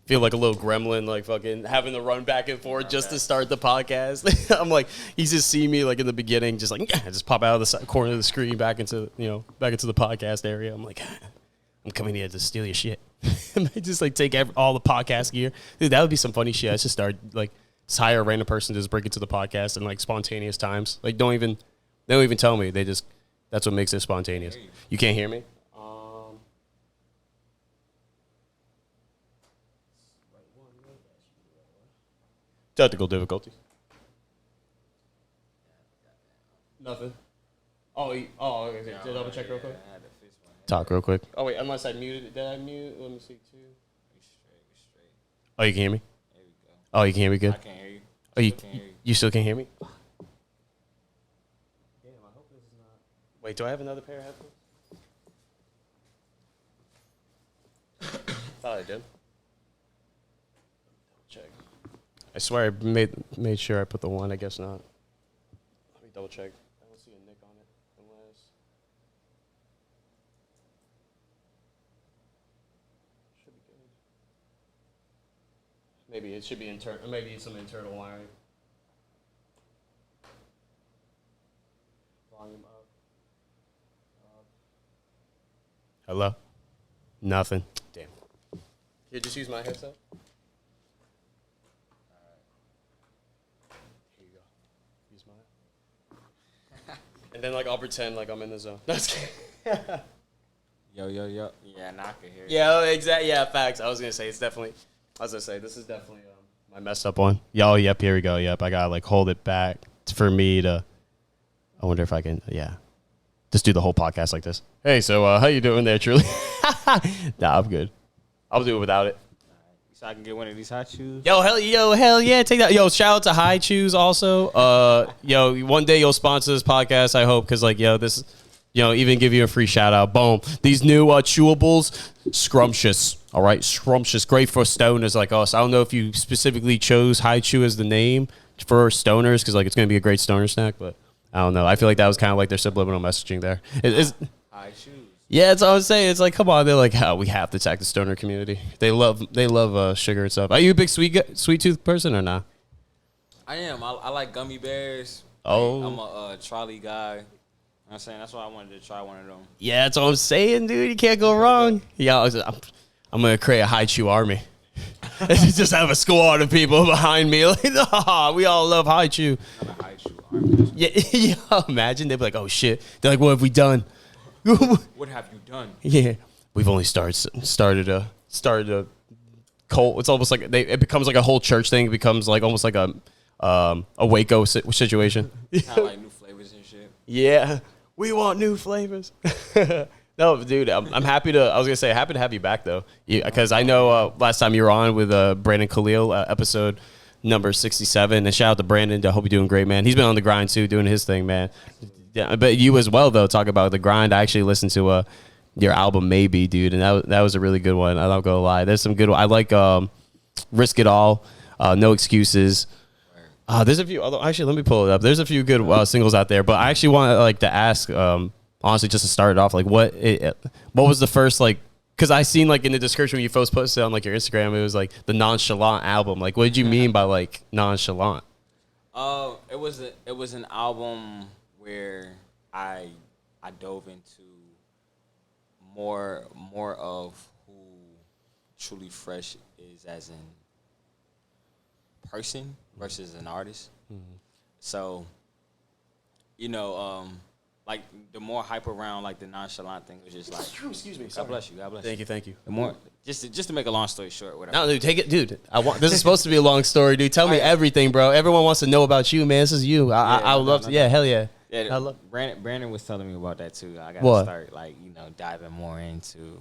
feel like a little gremlin, like fucking having to run back and forth just to start the podcast. I'm like, he's just seeing me like in the beginning, just like just pop out of the corner of the screen back into the podcast area. I'm like, I'm coming here to steal your shit. And I just like take all the podcast gear. Dude, that would be some funny shit. I should start like just hire a random person to just break into the podcast in like spontaneous times. Like they don't even tell me. That's what makes it spontaneous. You can't hear me? Technical difficulties. Nothing. Okay. Did I double check real quick? Talk real quick. Oh wait, unless I muted it. Did I mute? Let me see too. We straight. Oh, you can hear me? There we go. Oh, you can hear me good? I can't hear you. Oh, you still can't hear me? Damn, I hope this is not. Wait, do I have another pair of headphones? Thought I did. Check. I swear I made sure I put the one. I guess not. Let me double check. I don't see a nick on it unless. Should be good. Maybe it should be internal. Maybe it's some internal wiring. Volume up. Hello? Nothing. Damn. Here, just use my headset. Here you go. Use mine. And then, like, I'll pretend like I'm in the zone. Yo. Yeah, now I can hear you. Yeah, exactly. Yeah, facts. I was going to say, this is definitely my messed up one. Yep, here we go. Yep, I got to, like, hold it back for me to, I wonder if I can, just do the whole podcast like this. Hey, so how you doing there, TrueLee? Nah, I'm good. I'll do it without it. So I can get one of these hot shoes. Hell yeah, take that. Yo, shout out to High Chews also. One day you'll sponsor this podcast, I hope, because this, even give you a free shout out. Boom. These new chewables, scrumptious. All right, scrumptious, great for stoners like us. I don't know if you specifically chose High Chew as the name for stoners, because it's gonna be a great stoner snack, but I don't know. I feel like that was kind of like their subliminal messaging there. High Chews. Yeah, that's all I was saying. It's like, come on, they're like, we have to attack the stoner community. They love sugar and stuff. Are you a big sweet tooth person or not? I am. I like gummy bears. Oh, I'm a trolley guy. You know what I'm saying? That's why I wanted to try one of them. Yeah, that's what I'm saying, dude. You can't go wrong. Yeah, I'm going to create a High Chew army. Just have a squad of people behind me. Like, we all love High Chew. I'm a High Chew army. Yeah, imagine. They'd be like, oh, shit. They're like, what have we done? What have you done? Yeah, we've only started a cult. It's almost like it becomes like a whole church thing. It becomes like almost like a Waco situation. Kind of like new flavors and shit. Yeah, we want new flavors. No, dude, I'm happy to. I was gonna say happy to have you back though, because I know last time you were on with Brandon Khalil, episode number 67, and shout out to Brandon. I hope you're doing great, man. He's been on the grind too, doing his thing, man. Yeah, but you as well though. Talk about the grind. I actually listened to your album Maybe, dude, and that was a really good one. I'm not gonna lie. There's some good. I like Risk It All, No Excuses. There's a few other. Actually, let me pull it up. There's a few good singles out there, but I actually want to ask. Honestly, just to start it off, like what was the first because I seen in the description when you first posted on your Instagram, it was like the Nonchalant album. Like, what did you mean by nonchalant? It was an album where I dove into more of who TrueLee Fresh is as in person versus an artist. Mm-hmm. So, the more hype around the nonchalant thing was just excuse me. God bless you. Thank you. The more just to make a long story short, whatever. No, dude, take it, dude. This is supposed to be a long story, dude. Tell me everything, bro. Everyone wants to know about you, man. This is you. I would love to. Yeah, hell yeah. Yeah, I love. Brandon was telling me about that too. I got to start diving more into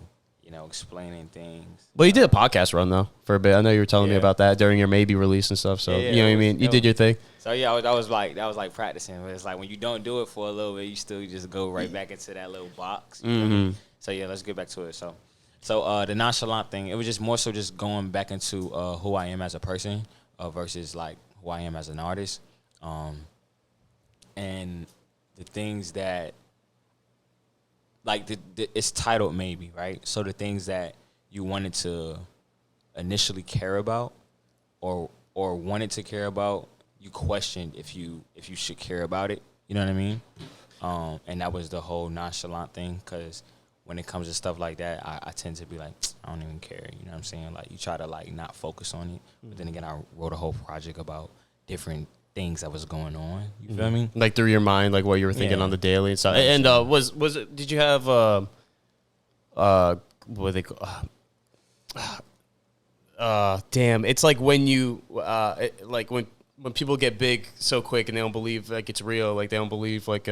explaining things. Well, you did a podcast run though for a bit. I know you were telling me about that during your Maybe release and stuff. So you know what I mean. You did your thing. So yeah, that was like practicing. But it's like when you don't do it for a little bit, you still just go right back into that little box. Mm-hmm. So yeah, let's get back to it. So the nonchalant thing, it was just more so just going back into who I am as a person versus who I am as an artist, and the things that it's titled Maybe, right? So the things that you wanted to initially care about or wanted to care about, you questioned if you should care about it. You know what I mean? And that was the whole nonchalant thing, because when it comes to stuff like that, I tend to be like, I don't even care. You know what I'm saying? Like, you try to like not focus on it. But then again, I wrote a whole project about different things that was going on. You feel me? Like through your mind, like what you were thinking on the daily and stuff. And was it? Did you have what they call? Damn! It's like when you like when people get big so quick and they don't believe like it's real. Like they don't believe like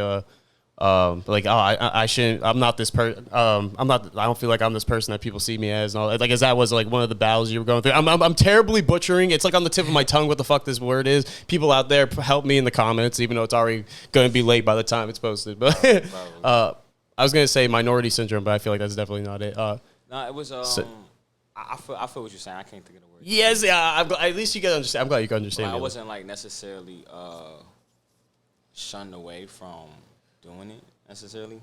like, oh, I shouldn't. I'm not this person. I'm not. I don't feel like I'm this person that people see me as. And all that. Like, as that was like one of the battles you were going through. I'm terribly butchering. It's like on the tip of my tongue what the fuck this word is. People out there, help me in the comments, even though it's already going to be late by the time it's posted. But I was gonna say minority syndrome, but I feel like that's definitely not it. No, it was. I feel what you're saying. I can't think of the word. Yes, yeah. At least you can understand. I'm glad you can understand. I wasn't like necessarily shunned away from doing it necessarily.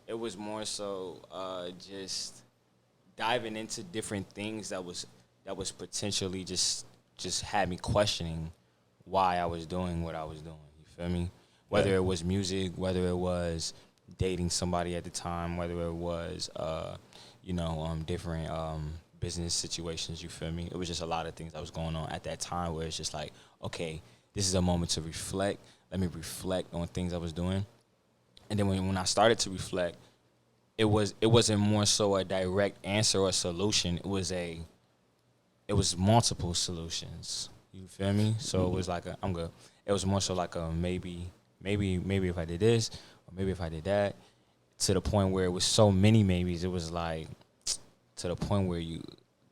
It was more so just diving into different things that was potentially just had me questioning why I was doing what I was doing. You feel me? Whether it was music, whether it was dating somebody at the time, whether it was different business situations. You feel me? It was just a lot of things that was going on at that time where it's just like, okay, this is a moment to reflect. Let me reflect on things I was doing. And then when I started to reflect, it wasn't more so a direct answer or solution. It was multiple solutions. You feel me? So it was like I'm good. It was more so like a maybe if I did this, or maybe if I did that, to the point where it was so many maybes. It was like to the point where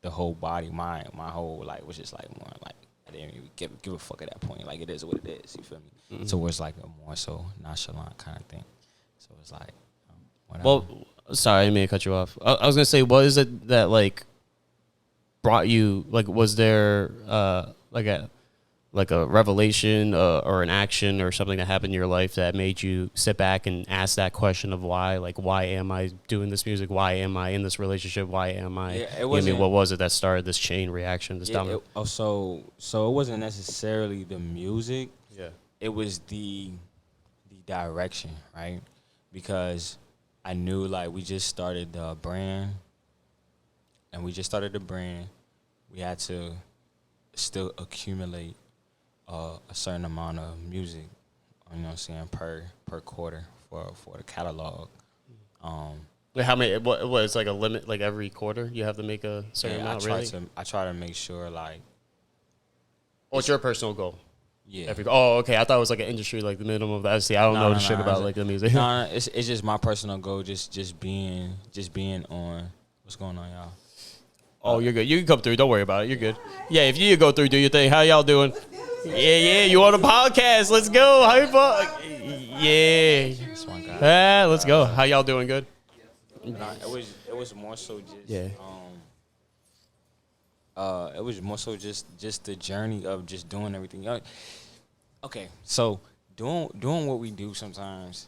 the whole body, my whole like was just like more like I didn't even give a fuck at that point. Like, it is what it is. You feel me? Mm-hmm. So it's like a more so nonchalant kind of thing. So it's like, whatever. Well, sorry, I didn't mean to cut you off. I was gonna say, what is it that like brought you? Like, was there like a revelation or an action or something that happened in your life that made you sit back and ask that question of why? Like, why am I doing this music? Why am I in this relationship? Why am I? Yeah, what was it that started this chain reaction? This domino? So it wasn't necessarily the music. Yeah. It was the direction, right? Because I knew, like, we just started the brand. We had to still accumulate a certain amount of music, you know what I'm saying, per quarter for the catalog. How many? What is like a limit? Like every quarter, you have to make a certain amount. I try to make sure, like. What's your personal goal? Yeah. Okay. I thought it was like an industry, like the minimum of that. See, I don't know the shit about like the music. No, it's just my personal goal. Just being on. What's going on, y'all? Oh, you're good. You can come through. Don't worry about it. You're good. Yeah, if you go through, do your thing. How y'all doing? Yeah. You on a podcast? Let's go. Yeah. Let's go. How y'all doing? Good. It was more so just it was more so just the journey of just doing everything. Okay, so doing what we do sometimes,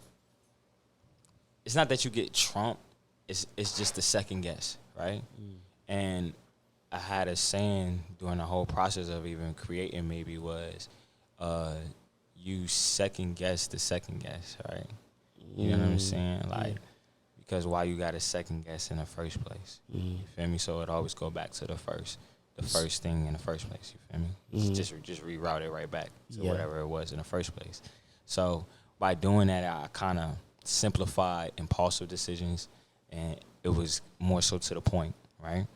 it's not that you get trumped. It's just the second guess, right? And I had a saying during the whole process of even creating maybe was, you second guess the second guess, right? You know what I'm saying? Like, because why you got to second guess in the first place? You feel me? So it always go back to the first thing in the first place. You feel me? Just reroute it right back to whatever it was in the first place. So by doing that, I kind of simplified impulsive decisions, and it was more so to the point, right?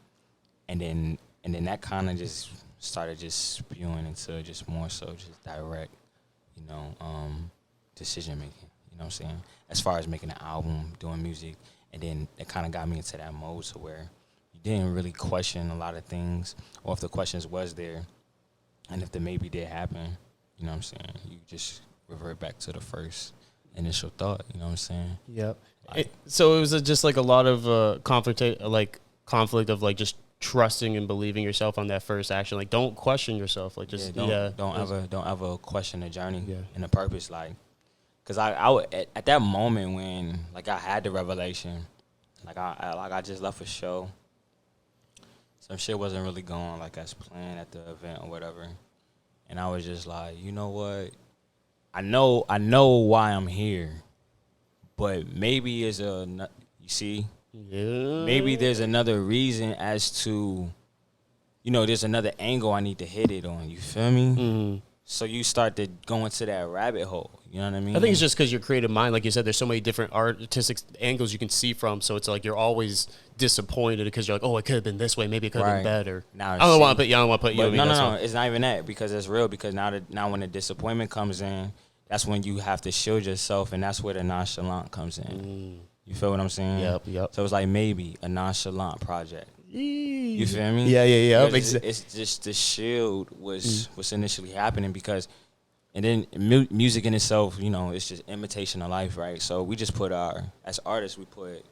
And then that kind of just started just spewing into just more so just direct, decision making. You know what I'm saying? As far as making an album, doing music, and then it kind of got me into that mode to where you didn't really question a lot of things, or if the questions was there, and if the maybe did happen, you know what I'm saying? You just revert back to the first initial thought. You know what I'm saying? Yep. So it was just like a lot of conflict of like just trusting and believing yourself on that first action. Like, don't question yourself. Like, just don't ever question the journey and the purpose. Like, because I at that moment when like I had the revelation, like I just left a show some shit wasn't really going like as planned at the event or whatever. And I was just like, you know what? I know why I'm here, but maybe you see, maybe there's another reason as to, there's another angle I need to hit it on. You feel me? Mm-hmm. So you start to go into that rabbit hole. You know what I mean? I think it's just because your creative mind, like you said, there's so many different artistic angles you can see from. So it's like you're always disappointed because you're like, oh, it could have been this way. Maybe it could have been better. Now, I don't want to put you. I don't want to put you. No. It's not even that, because it's real. Because now when the disappointment comes in, that's when you have to shield yourself, and that's where the nonchalant comes in. You feel what I'm saying? Yep. So it's like maybe a nonchalant project. You feel me? Yeah. It's just the shield was what's initially happening, because, and then music in itself, it's just imitation of life, right? So we just put as artists, we put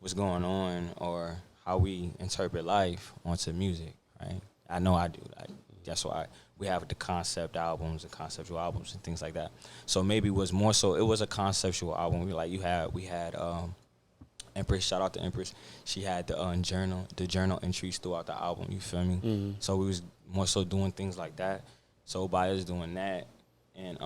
what's going on or how we interpret life onto music, right? I know I do. That's why we have the concept albums and conceptual albums and things like that. So maybe it was more so, it was a conceptual album. We had Empress, shout out to Empress. She had the journal entries throughout the album. You feel me? Mm-hmm. So we was more so doing things like that. So by us doing that, and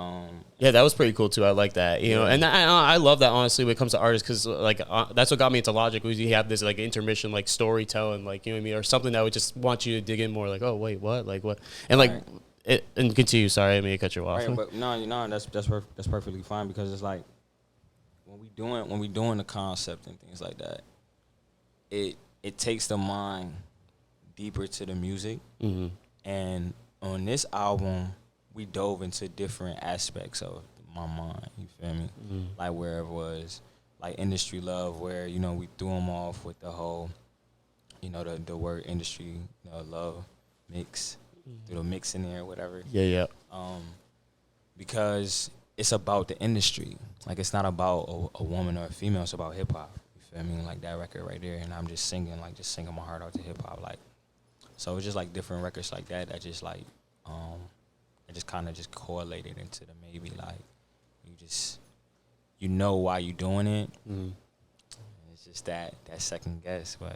yeah, that was pretty cool too. I like that, and I love that, honestly, when it comes to artists, because like that's what got me into Logic, was you have this like intermission, like storytelling, like, you know what I mean, or something that would just want you to dig in more, like, oh wait, what, like what, and like and continue. Sorry, I mean to cut you off. Right, but no, that's perfectly fine, because it's like when we doing the concept and things like that, it takes the mind deeper to the music, and on this album, we dove into different aspects of my mind. You feel me? Like where it was like industry love, where we threw them off with the whole, the word industry, love mix, threw the mix in there, or whatever. Yeah. Because it's about the industry. Like, it's not about a woman or a female. It's about hip hop. You feel me? Like that record right there, and I'm just singing my heart out to hip hop. Like, so it's just like different records like that just like it just kind of just correlated into the maybe, like, you know why you doing it. It's just that second guess, but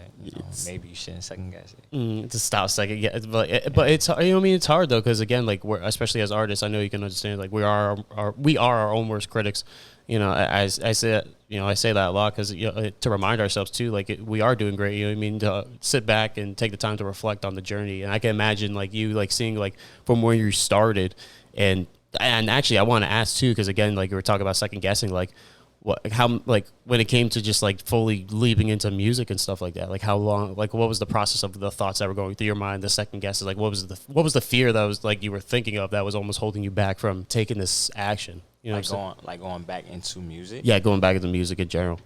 maybe you shouldn't second guess it. To stop second guess, but it's, it's hard though, because again, like, we're, especially as artists, I know you can understand, like, we are our own worst critics. I say that, I say that a lot, because to remind ourselves too, like, we are doing great. To sit back and take the time to reflect on the journey. And I can imagine, like, you, like, seeing, like, from where you started, and actually I want to ask too, because again, like, we were talking about second guessing, like, how, like, when it came to just like fully leaping into music and stuff like that, like, how long, like, what was the process of the thoughts that were going through your mind, the second guesses, like, what was the fear that was, like, you were thinking of, that was almost holding you back from taking this action? Going back into music. Yeah, going back into music in general.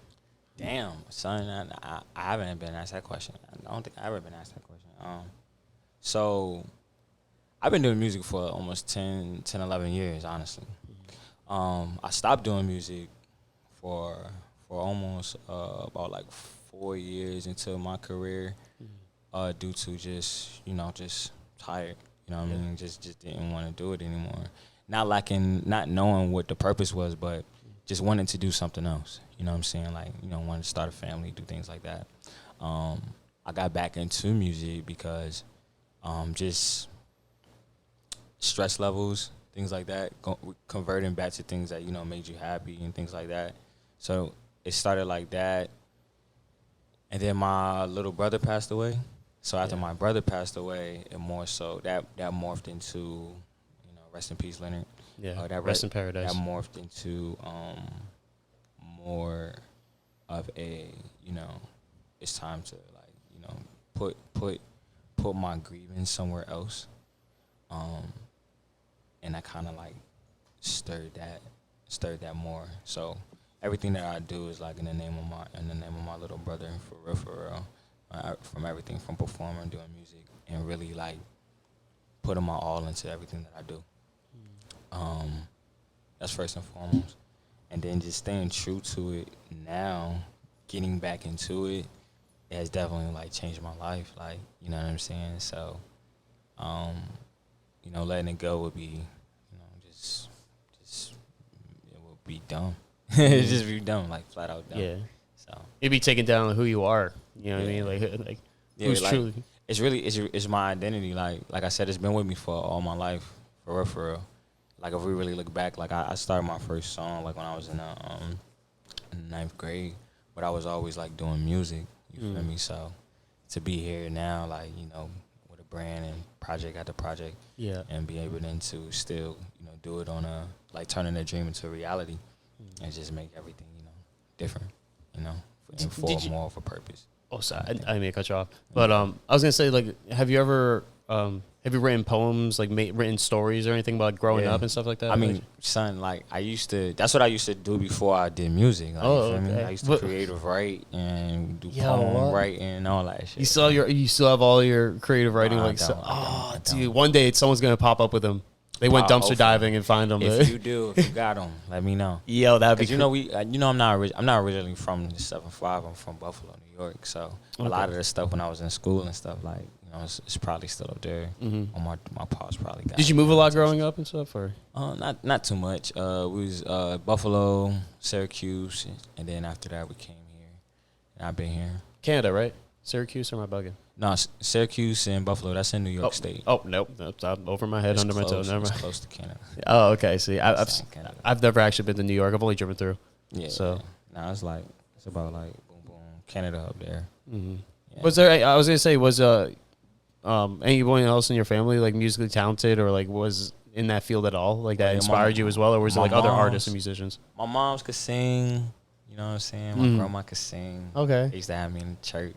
Damn, son, I haven't been asked that question. I don't think I've ever been asked that question. So I've been doing music for almost 10, 11 years, honestly. I stopped doing music for almost about like 4 years into my career, due to just tired. You know what I mean? Just didn't want to do it anymore. Not knowing what the purpose was, but just wanting to do something else. You know what I'm saying? Like, wanting to start a family, do things like that. I got back into music because just stress levels, things like that, converting back to things that, made you happy and things like that. So it started like that. And then my little brother passed away. So after my brother passed away, it more so that morphed into, rest in peace, Leonard. Yeah, rest in paradise. That morphed into more of a, it's time to, like, put my grievance somewhere else. And I kind of like stirred that more. So everything that I do is like in the name of my little brother, for real. From everything from performing, doing music, and really like putting my all into everything that I do. That's first and foremost. And then just staying true to it now, getting back into it, has definitely like changed my life. Like, you know what I'm saying? So, letting it go would be, just it would be dumb. It'd just be dumb, like flat out dumb. Yeah. So it'd be taken down who you are. You know what I mean? Like who's like, truly. it's really it's my identity. Like I said, it's been with me for all my life, for real, for real. Like if we really look back, like I started my first song like when I was in ninth grade, but I was always like doing music. You feel me? So to be here now, like with a brand and project after project, and be able then to still do it on a like turning a dream into a reality, and just make everything different, for more of a purpose. Oh, sorry, I didn't mean to cut you off. But I was gonna say, like, have you ever written poems, like written stories or anything about growing up and stuff like that? I mean, son, like that's what I used to do before I did music. Like, you feel me? I used to creative write and do poem writing and all that shit. You still have all your creative writing, dude. One day someone's gonna pop up with them. They went dumpster diving and find them. If you got them, let me know. Yo, that'd be I'm not originally from the 7-5. I'm from Buffalo, New York. So a lot of the stuff when I was in school and stuff, like it's probably still up there. On my paws probably got. Did you move a lot growing up and stuff, or? Not too much. We was Buffalo, Syracuse, and then after that we came here, and I've been here. Canada, right? Syracuse, or am I bugging? No, Syracuse and Buffalo. That's in New York State. Oh nope, I'm over my head, under my toe. Never mind. It's close to Canada. Oh, okay. See, I've never actually been to New York. I've only driven through. Yeah. So now it's about like boom boom Canada up there. Yeah. Was there? I was gonna say, was anyone else in your family like musically talented, or like was in that field at all, like that inspired you as well, or was it like other artists and musicians? My moms could sing. You know what I'm saying? My grandma could sing. Okay. They used to have me in church.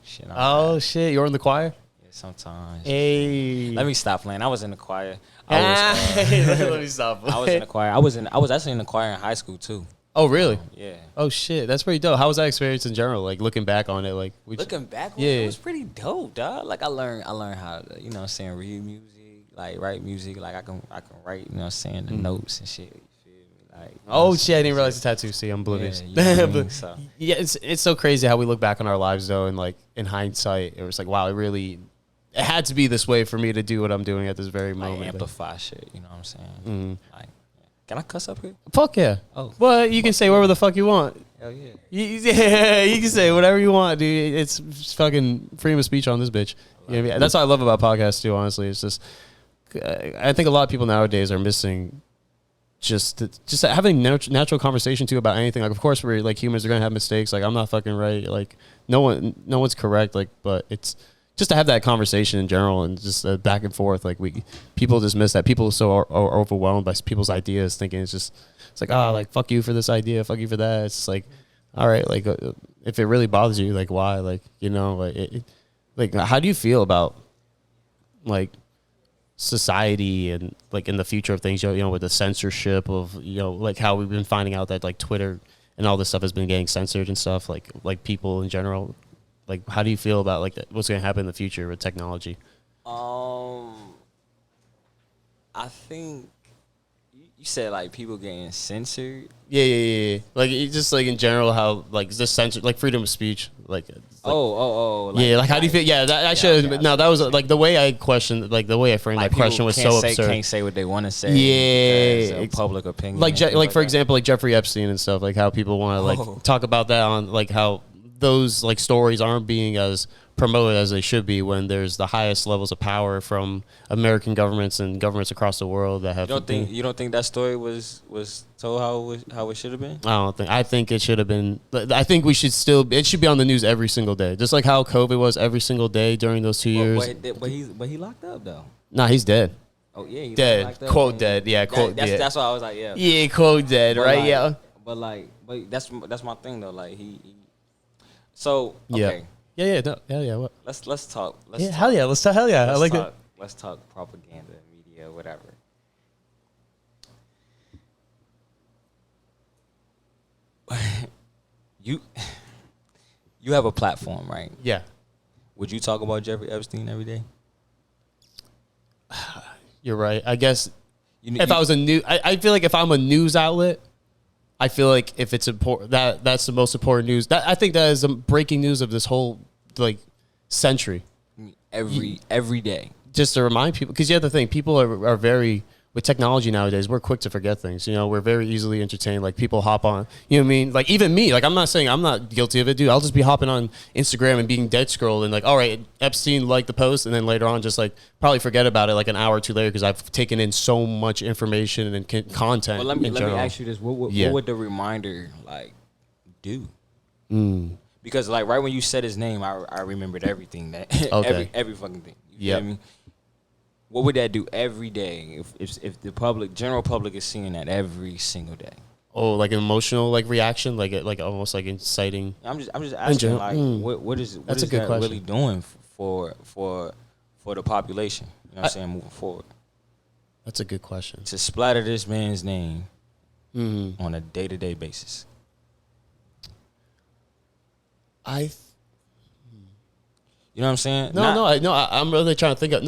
Shit, you're in the choir? Yeah, sometimes. Hey. Let me stop playing. I was in the choir. Let me stop playing. I was in the choir. I was actually in the choir in high school too. Oh, really? Yeah. Oh, shit. That's pretty dope. How was that experience in general? Like, looking back on it, like... Looking back on it, it was pretty dope, dog. Like, I learned how to, read music, like, write music. Like, I can write, the notes and shit. Like, shit, I didn't realize the tattoo. See, I'm oblivious. Yeah, it's so crazy how we look back on our lives, though, and, like, in hindsight, it was like, wow, it had to be this way for me to do what I'm doing at this very moment. Amplify shit, you know what I'm saying? Like, can I cuss up here? Fuck yeah. Oh. Well, you can say whatever the fuck you want. Hell yeah. You can say whatever you want, dude. It's fucking freedom of speech on this bitch. You know what I mean? That's what I love about podcasts, too, honestly. It's just, I think a lot of people nowadays are missing just having natural conversation, too, about anything. Like, of course, we're, like, humans are going to have mistakes. Like, I'm not fucking right. Like, no one's correct. Like, but it's just to have that conversation in general and just back and forth. Like, people just miss that. People are overwhelmed by people's ideas, thinking it's like, oh, like, fuck you for this idea, fuck you for that. It's just like, all right, like, if it really bothers you, like, why? Like, like, how do you feel about, like, society and, like, in the future of things, with the censorship of, like, how we've been finding out that, like, Twitter and all this stuff has been getting censored and stuff, like people in general? Like, how do you feel about, like, what's going to happen in the future with technology? I think you said, like, people getting censored. Yeah. Like, just, like, in general, how, like, is this censored, like, freedom of speech, like yeah, like, how do you feel? Yeah, that should. No, that was like the way I questioned, like the way I framed that question was so absurd. Can't say what they want to say. Yeah, public opinion. Like for example, like Jeffrey Epstein and stuff. Like how people want to like talk about that on like how those like stories aren't being as promoted as they should be when there's the highest levels of power from American governments and governments across the world that have. You don't think that story was told how it should have been? I think it should have been. I think it should be on the news every single day, just like how COVID was every single day during those 2 years. But he locked up though. Nah, he's dead. Oh yeah, he's dead. Quote dead. Yeah, quote dead. That's why I was like, yeah. Yeah, quote dead. But right? Yeah. But that's my thing though. Like he. So Yeah. okay. Yeah. What? Let's talk. Hell yeah. Let's talk. Hell yeah. I like it. Let's talk propaganda, media, whatever. You have a platform, right? Yeah. Would you talk about Jeffrey Epstein every day? You're right. I guess if I was I feel like if I'm a news outlet, I feel like if it's important, that's the most important news. I think that is the breaking news of this whole like century. Every day. Just to remind people, because the other thing, people are very with technology nowadays, we're quick to forget things. You know, we're very easily entertained. Like people hop on, you know what I mean? Like even me, like I'm not saying I'm not guilty of it, dude. I'll just be hopping on Instagram and being dead scrolled and like, all right, Epstein liked the post, and then later on just like probably forget about it like an hour or two later because I've taken in so much information and content. Well, let me ask you this: what would the reminder like do? Because like right when you said his name, I remembered everything that every fucking thing. You feel me? What would that do every day if the general public is seeing that every single day? Oh, like an emotional like reaction, like almost like inciting. I'm just asking like what is that really doing for the population? You know what I'm saying, moving forward. That's a good question. To splatter this man's name on a day-to-day basis. You know what I'm saying? I'm really trying to think of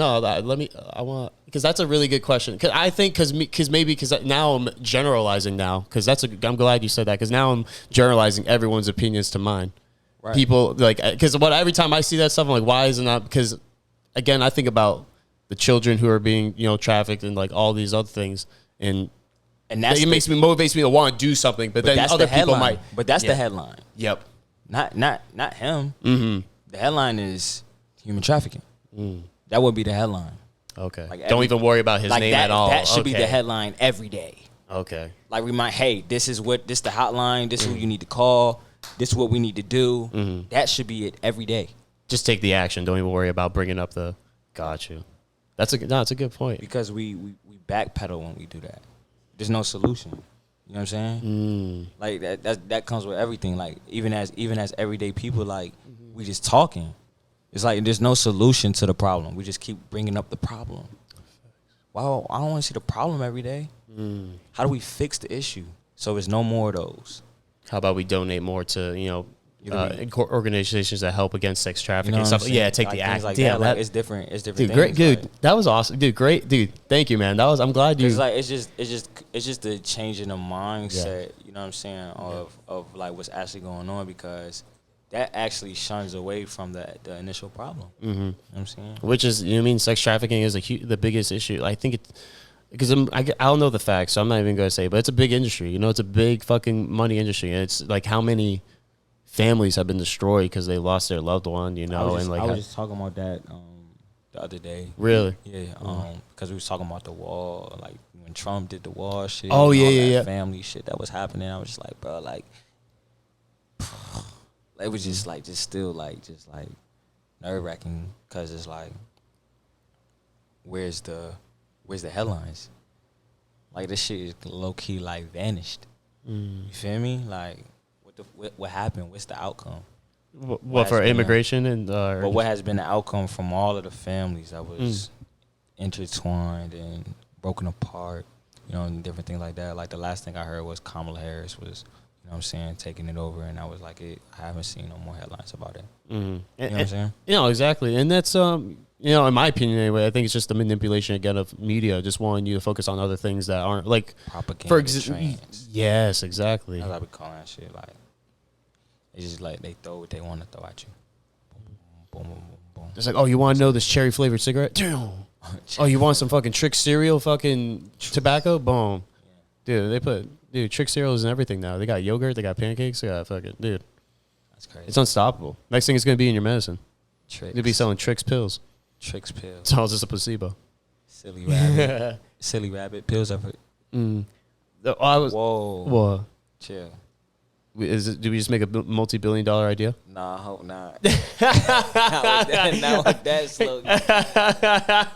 because that's a really good question. Because I think because now I'm generalizing now because I'm glad you said that because now I'm generalizing everyone's opinions to mine. Right. People like because every time I see that stuff I'm like, why isn't that? Because again, I think about the children who are being trafficked and like all these other things and that's motivates me to want to do something. But then other people might. But that's the headline. Yep. Not him. Mm-hmm. The headline is human trafficking. That would be the headline. Okay. Like don't even worry about his name at all. That should be the headline every day. Okay. Like hey, this the hotline. This is who you need to call. This is what we need to do. Mm-hmm. That should be it every day. Just take the action. Don't even worry about bringing up the. Got you. That's a good point. Because we backpedal when we do that. There's no solution. You know what I'm saying? Like that comes with everything. Like even as everyday people, like we just talking. It's like there's no solution to the problem. We just keep bringing up the problem. Wow, I don't want to see the problem every day. How do we fix the issue so there's no more of those? How about we donate more to organizations that help against sex trafficking and stuff? Yeah, take like the act. Like that. It's different. It's different. Dude, great, dude. That was awesome, dude. Great, dude. Thank you, man. I'm glad you. It's just the change in the mindset. Yeah. You know what I'm saying of like what's actually going on because that actually shuns away from the initial problem. Mm-hmm. You know what I'm saying? Which is sex trafficking is the biggest issue. I think because I don't know the facts, so I'm not even going to say, but it's a big industry. It's a big fucking money industry, and it's like how many families have been destroyed because they lost their loved one. I was just talking about that the other day. Really? Yeah. Because we was talking about the wall, like when Trump did the wall shit. Oh yeah. Family shit that was happening. I was just like, bro, like it was just still nerve wracking because it's like, where's the headlines? Like this shit is low key like vanished. You feel me? Like what happened? What's the outcome? What for immigration what has been the outcome from all of the families that was intertwined and broken apart? And different things like that. Like the last thing I heard was Kamala Harris was, you know what I'm saying, taking it over, and I was like, I haven't seen no more headlines about it. Mm-hmm. You know what I'm saying? Exactly, and that's in my opinion anyway, I think it's just the manipulation again of media, just wanting you to focus on other things that aren't like propaganda. Yes, exactly. That's what I be calling that shit. Like it's just like they throw what they want to throw at you. Boom, boom, boom, boom. It's like, oh, you want to know this cherry flavored cigarette? Oh, you want some fucking Trick cereal, fucking tobacco? Boom. Yeah. Dude, they put Trick cereals and everything now. They got yogurt, they got pancakes, they got fucking dude. That's crazy. It's unstoppable. Next thing is gonna be in your medicine. Tricks. You'll be selling Tricks pills. Tricks pills. It's all just a placebo. Silly rabbit. Silly rabbit pills. Whoa. What? Chill. Do we just make a multi-billion-dollar idea? Nah, I hope not. Not with that slogan.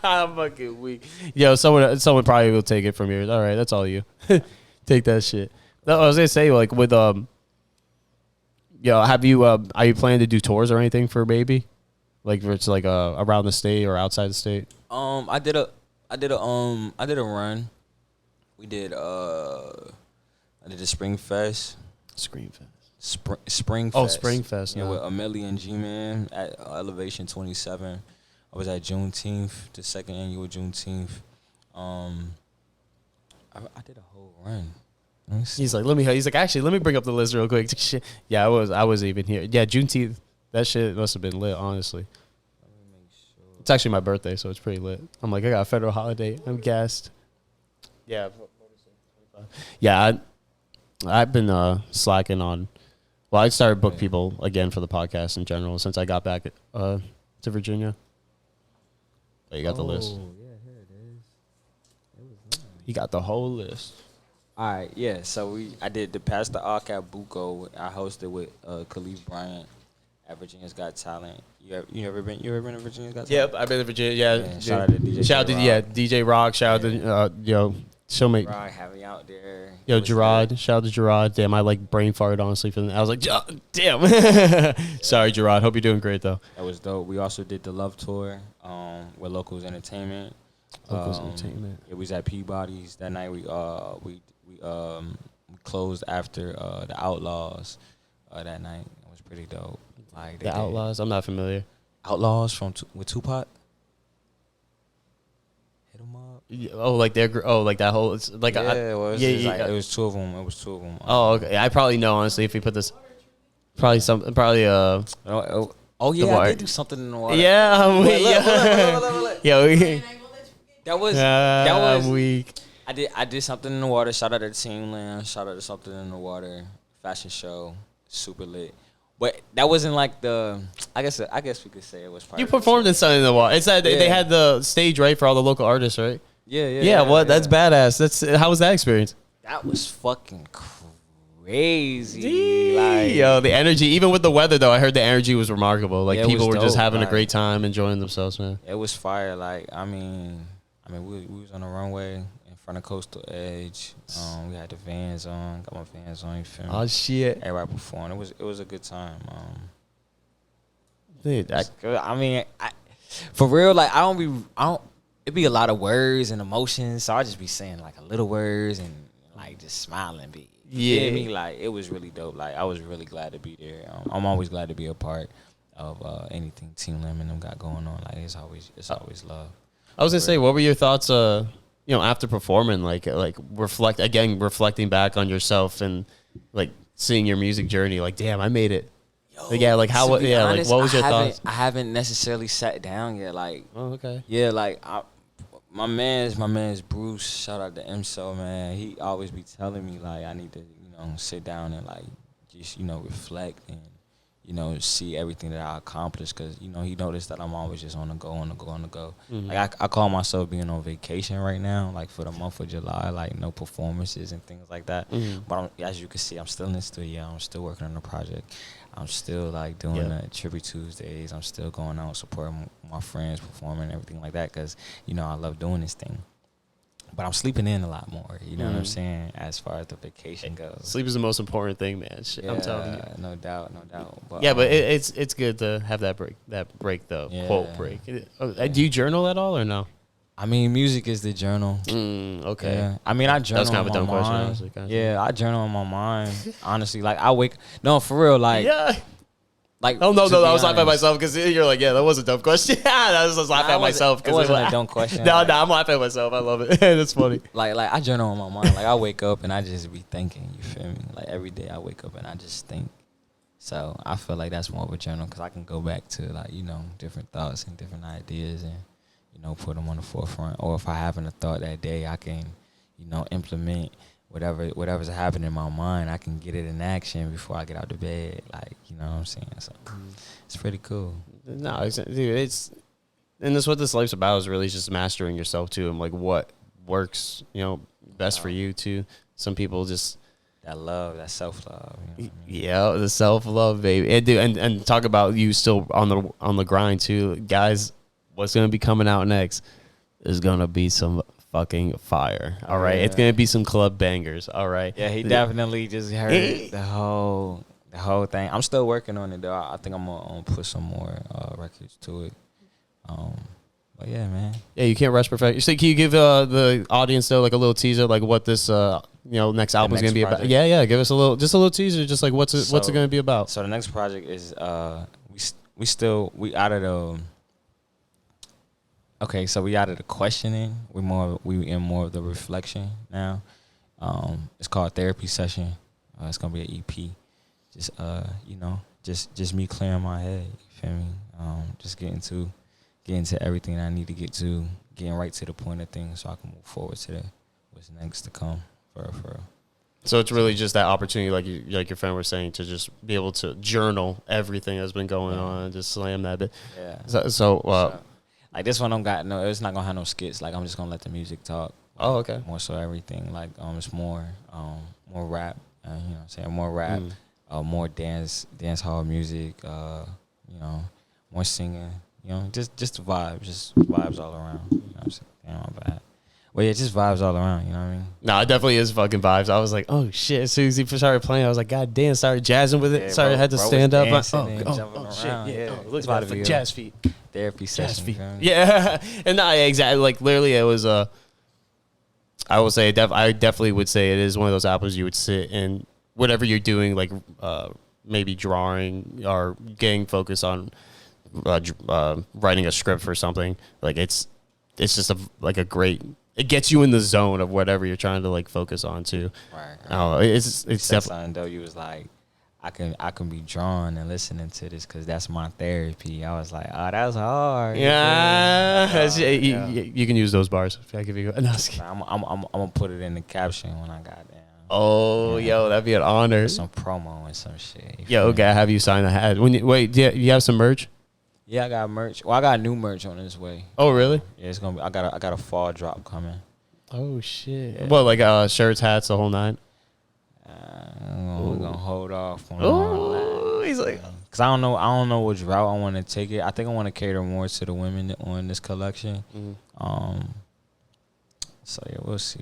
I'm fucking weak. Yo, someone probably will take it from here. All right, that's all you. Take that shit. No, I was gonna say like with have you are you planning to do tours or anything for Baby? Like if it's like around the state or outside the state? I did a run. We did I did a Spring Fest. Spring Fest. Oh, Spring Fest. Yeah, with Amelia and G-Man at Elevation 27. I was at Juneteenth, the second annual Juneteenth. I did a whole run. He's like, actually, let me bring up the list real quick. Yeah, I was even here. Yeah, Juneteenth. That shit must have been lit, honestly. Let me make sure. It's actually my birthday, so it's pretty lit. I'm like, I got a federal holiday. I'm gassed. Yeah. Yeah, I've been slacking on. Well, I started book people again for the podcast in general since I got back to Virginia. Oh, you got the list. Yeah, here it is. It was You got the whole list. all right, yeah. So I did the Pastor Arcat Buco. I hosted with Khalif Bryant at Virginia's Got Talent. You ever been to Virginia's Got Talent? Yep, I've been to Virginia. Yeah, Yeah, shout out to DJ Shout out to Rock. DJ Rock. Shout out to showmate. Right, have me out there. Yo, It was Gerard. good. Shout out to Gerard. Damn, I like brain farted honestly for I was like, damn. Sorry, Gerard. Hope you're doing great though. That was dope. We also did the Love Tour with Locals Entertainment. Locals Entertainment. It was at Peabody's that night. We closed after the Outlaws that night. It was pretty dope. Like The Outlaws. I'm not familiar. Outlaws with Tupac. Hit 'em up. Oh, like like that whole. It's like It was. yeah. It was two of them. It was two of them. Oh, okay. I probably know honestly if we put this. Probably Oh yeah, I water. did do something in the water. Yeah, I'm weak. Look. Yo, That was I'm weak. I did something in the water. Shout out to Team Land. Shout out to Something in the Water fashion show. Super lit. But that wasn't like the. I guess we could say it was. Part You of the performed show. in Sun in the Water. It's that they Yeah. had the stage right for all the local artists, right? Yeah. Yeah. What? That's badass. How was that experience? That was fucking crazy. Like, Yo, the energy. Even with the weather, though, I heard the energy was remarkable. Like Yeah, it people was were just dope, having a like- great time, enjoying themselves, man. it was fire. Like, I mean, we was on the runway in front of Coastal Edge. We had the Vans on. Got my Vans on. You feel me? Oh shit, Everybody performed. It was a good time. dude. It's good. I mean, for real, like I don't. It be a lot of words and emotions, so I just be saying like a little words and like just smiling. You feel me? Like it was really dope. Like I was really glad to be there. I'm always glad to be a part of anything Team Lim and them got going on. Like it's always love. I was gonna say, what were your thoughts? After performing, like reflecting back on yourself and like seeing your music journey. Like, damn, I made it. Like, yeah, like how? To be Yeah, honest, like what was your thoughts? thoughts? I haven't necessarily sat down yet. Like, Oh, okay. yeah, like my man's Bruce. Shout out to MSO, man. He always be telling me like I need to, sit down and like just reflect and see everything that I accomplished because he noticed that I'm always just on the go. Mm-hmm. Like I call myself being on vacation right now, like for the month of July, like no performances and things like that. Mm-hmm. But as you can see, I'm still in the studio. I'm still working on the project. I'm still like doing the Tribute Tuesdays. I'm still going out supporting my friends, performing and everything like that because I love doing this thing. But I'm sleeping in a lot more. You know what I'm saying? As far as the vacation goes, Sleep is the most important thing, man. Shit, I'm telling you. no doubt. But, Yeah, but it's good to have that break though. Yeah. Quote break. Do you journal at all or no? I mean, music is the journal. Okay. Yeah. I mean, I journal kind of on a dumb my question, mind. honestly, kinda. Yeah, I journal on my mind. Honestly, like I wake. No, for real. Like, Yeah. like. Oh no, to be I was laughing at honest. myself because you're like, yeah, that was a dumb question. I was just laughing Nah, at myself it because wasn't a dumb question. No, Like- I'm laughing at myself. I love it. That's funny. Like I journal on my mind. Like I wake up and I just be thinking. You feel me? Like every day I wake up and I just think. So I feel like that's more of a journal because I can go back to like different thoughts and different ideas and put them on the forefront. Or if I haven't a thought that day, I can implement whatever's happening in my mind. I can get it in action before I get out of bed. Like you know what I'm saying. So it's pretty cool. No, dude, and that's what this life's about is really just mastering yourself too, and like what works, best for you too. Some people just That love, that self-love. You know what I mean? yeah, the self-love, baby. And talk about you still on the grind too, guys. What's gonna be coming out next is gonna be some fucking fire. All right, it's gonna be some club bangers. All right. Yeah, he definitely just heard the whole thing. I'm still working on it though. I think I'm gonna put some more records to it. But yeah, man. Yeah, you can't rush perfection. So can you give the audience though like a little teaser, like what this next album is next gonna be about? project? Yeah. Give us a little teaser, just like what's it gonna be about? So the next project is we out of the. Okay, so we out of the questioning. We in more of the reflection now. It's called Therapy Session. It's gonna be an EP. Just me clearing my head. You feel me? Just getting to everything I need to get to, getting right to the point of things, so I can move what's next to come for real. So it's really just that opportunity, like your friend was saying, to just be able to journal everything that's been going on and just slam that bit. Yeah. So like this one don't got no. It's not gonna have no skits. Like I'm just gonna let the music talk. oh, okay. More so everything. Like it's more rap. You know what I'm saying? More rap. More dance hall music. You know, more singing. You know, just vibes all around. You know what I'm saying? Damn, my bad. Well, yeah, just vibes all around, you know what I mean? No, it definitely is fucking vibes. I was like, oh shit. As soon as he started playing, I was like, God damn, started jazzing with it. Yeah, Sorry, I had to stand up. Shit, Yeah. It looks about like to be jazz feet. Therapy session. Feet. Yeah. And no, exactly. Like, literally, it was, I will say, I definitely would say it is one of those albums you would sit and whatever you're doing, like maybe drawing or getting focused on writing a script for something. Like, it's just a great. It gets you in the zone of whatever you're trying to like focus on too. Right. Oh, it's definitely. Though you was like, I can be drawn and listening to this because that's my therapy. I was like, oh, that's hard. Yeah, you can use those bars. If I give you, no, I'm gonna put it in the caption when I got there. Oh, yo, that'd be an honor. Some promo and some shit. Yo, okay, have you sign a hat? Wait, do you have some merch? Yeah, I got merch. Well, I got new merch on its way. Oh, really? Yeah, it's gonna be. I got a fall drop coming. Oh shit! Yeah. What, like shirts, hats, the whole nine? We're gonna hold off on that. He's like, cause I don't know which route I want to take it. I think I want to cater more to the women on this collection. So yeah, we'll see.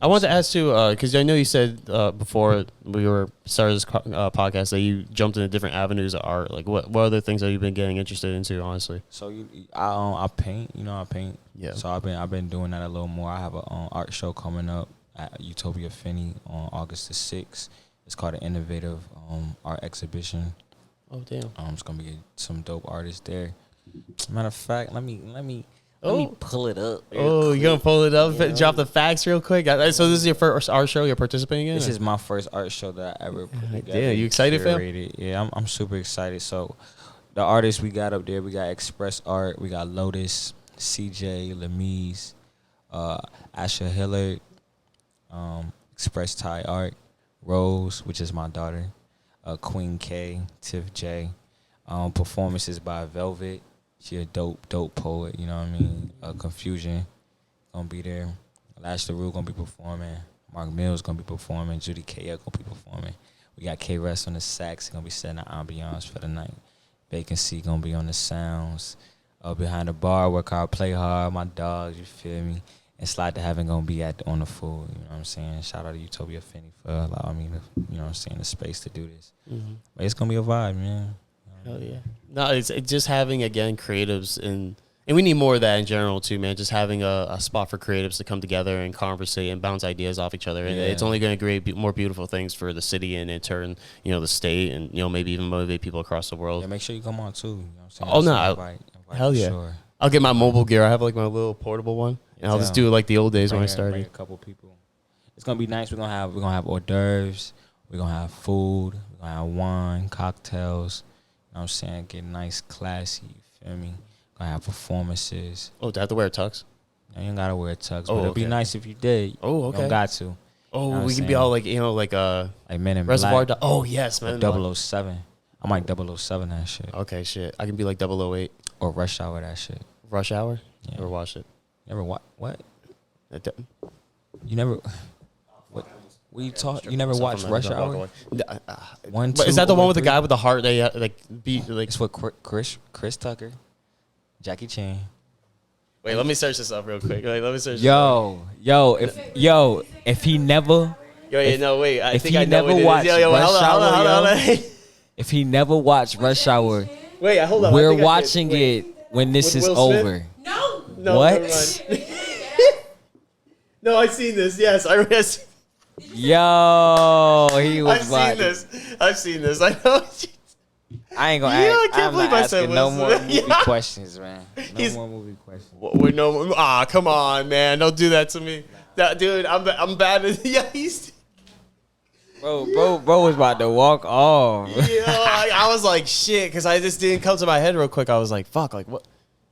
I wanted to ask too, because I know you said before we were started this podcast that you jumped into different avenues of art. Like, what other things have you been getting interested into? Honestly, so I paint. You know, I paint. Yeah. So I've been doing that a little more. I have an art show coming up at Utopia Finney on August the 6th. It's called an Innovative Art Exhibition. Oh damn! It's gonna be some dope artists there. Matter of fact, let me pull it up. Oh, you gonna pull it up? Yeah. Drop the facts real quick. So this is your first art show you're participating in? This is my first art show that I ever put together. Yeah, you excited, fam? Yeah, I'm super excited. So the artists we got up there, we got Express Art, we got Lotus, CJ, Lemise, Asha Hillard, Express Thai Art, Rose, which is my daughter, Queen K, Tiff J, performances by Velvet. She a dope poet, you know what I mean? Confusion gonna be there. Lash LaRue gonna be performing. Mark Mills gonna be performing. Judy K gonna be performing. We got K Rest on the sax. He gonna be setting the ambiance for the night. Vacancy gonna be on the sounds. Behind the bar, work hard, play hard. My dogs, you feel me? And Slide to Heaven gonna be on the full. You know what I'm saying? Shout out to Utopia Finney for allowing me to, you know what I'm saying, the space to do this. Mm-hmm. But it's gonna be a vibe, man. Hell yeah. No, it's just having, again, creatives and we need more of that in general too, man. Just having a spot for creatives to come together and conversate and bounce ideas off each other. And it's only going to create more beautiful things for the city and in turn, you know, the state and, you know, maybe even motivate people across the world. Yeah, make sure you come on too. You know what I'm saying? Invite hell yeah. Sure. I'll get my mobile gear. I have like my little portable one. And I'll just do it like the old days when I started. Bring a couple people. It's going to be nice. We're going to have hors d'oeuvres. We're going to have food. We're going to have wine, cocktails. You know what I'm saying? Get nice, classy, you feel me? Gonna have performances. Oh, do I have to wear a tux? No, you ain't gotta wear a tux, but it'd be nice if you did. Oh, okay. You don't got to. Oh, you know we can be all like, you know, like Men in Reservoir Black. Oh, yes, man. 007. I'm like 007 that shit. Okay, shit. I can be like 008. Or Rush Hour that shit. Rush Hour? Yeah. Never watched it. Never what? You never... You never watched Rush Hour? 1, 2, but is that the one with 3? the guy with the heart that like beat like? It's with Chris Tucker, Jackie Chan. Wait, let me search this up real quick. Like, let me search. If he never. I think I never watched Rush Hour. If he never watched Rush Hour, wait, hold on. We're watching it when this is over. No. What? No, I've seen this. Yes, I read. Yo, he was. I've seen this. I know. I ain't gonna ask. I can't believe I said no more movie questions, man. No more movie questions. Wait, no. Come on, man. Don't do that to me. Dude, I'm bad at. Yeah, he's. Bro was about to walk off. Yeah, I was like shit because I just didn't come to my head real quick. I was like, fuck, like what?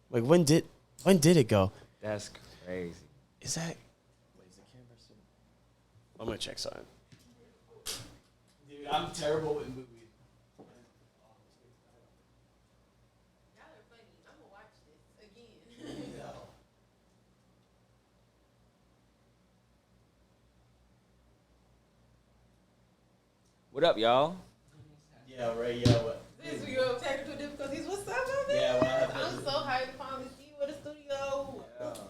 Like when did it go? That's crazy. Is that? I'm gonna check something. Dude, I'm terrible with movies. Y'all are funny. I'm gonna watch this again. What up, y'all? Yeah, right. Yeah, what? Since we go technical difficulties, what's up, my man? Yeah, what happened? I'm so hyped to finally see you in the studio. It's good.